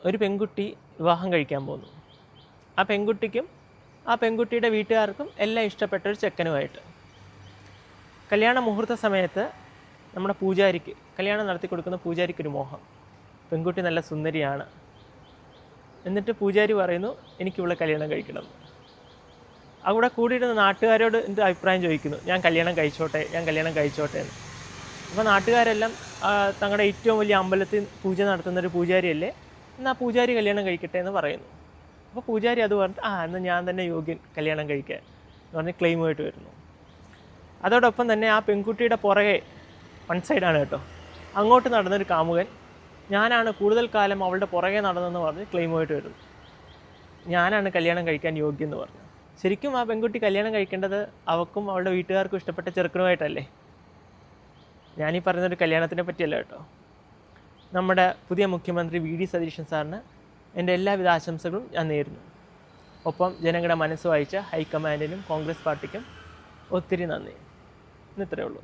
ഒരു പെൺകുട്ടി വിവാഹം കഴിക്കാൻ പോകുന്നു. ആ പെൺകുട്ടിക്കും ആ പെൺകുട്ടിയുടെ വീട്ടുകാർക്കും എല്ലാം ഇഷ്ടപ്പെട്ട ഒരു ചെക്കനുമായിട്ട്. കല്യാണ മുഹൂർത്ത സമയത്ത് നമ്മുടെ പൂജാരിക്ക്, കല്യാണം നടത്തി കൊടുക്കുന്ന പൂജാരിക്കൊരു മോഹം, പെൺകുട്ടി നല്ല സുന്ദരിയാണ്. എന്നിട്ട് പൂജാരി പറയുന്നു, എനിക്കിവളെ കല്യാണം കഴിക്കണം. അവിടെ കൂടിയിരുന്ന നാട്ടുകാരോട് എൻ്റെ അഭിപ്രായം ചോദിക്കുന്നു, ഞാൻ കല്യാണം കഴിച്ചോട്ടെ എന്ന്. അപ്പോൾ നാട്ടുകാരെല്ലാം തങ്ങളുടെ ഏറ്റവും വലിയ അമ്പലത്തിൽ പൂജ നടത്തുന്നൊരു പൂജാരിയല്ലേ, എന്നാൽ പൂജാരി കല്യാണം കഴിക്കട്ടെ എന്ന് പറയുന്നു. അപ്പോൾ പൂജാരി അത് പറഞ്ഞിട്ട് എന്നാൽ ഞാൻ തന്നെ യോഗ്യൻ കല്യാണം കഴിക്കാൻ എന്ന് പറഞ്ഞ് ക്ലെയിമുമായിട്ട് വരുന്നു. അതോടൊപ്പം തന്നെ ആ പെൺകുട്ടിയുടെ പുറകെ വൺ സൈഡാണ് കേട്ടോ, അങ്ങോട്ട് നടന്നൊരു കാമുകൻ, ഞാനാണ് കൂടുതൽ കാലം അവളുടെ പുറകെ നടന്നതെന്ന് പറഞ്ഞ് ക്ലെയിമുമായിട്ട് വരുന്നു. ഞാനാണ് കല്യാണം കഴിക്കാൻ യോഗ്യം എന്ന് പറഞ്ഞു. ശരിക്കും ആ പെൺകുട്ടി കല്യാണം കഴിക്കേണ്ടത് അവൾക്കും അവളുടെ വീട്ടുകാർക്കും ഇഷ്ടപ്പെട്ട ചെറുക്കനുമായിട്ടല്ലേ. ഞാനീ പറയുന്നൊരു കല്യാണത്തിനെ പറ്റിയല്ല കേട്ടോ. നമ്മുടെ പുതിയ മുഖ്യമന്ത്രി വി ഡി സതീശൻ സാറിന് എൻ്റെ എല്ലാവിധ ആശംസകളും ഞാൻ നേരുന്നു. ഒപ്പം ജനങ്ങളുടെ മനസ്സ് വായിച്ച ഹൈക്കമാൻഡിനും കോൺഗ്രസ് പാർട്ടിക്കും ഒത്തിരി നന്ദി. ഇത്രയേ ഉള്ളൂ.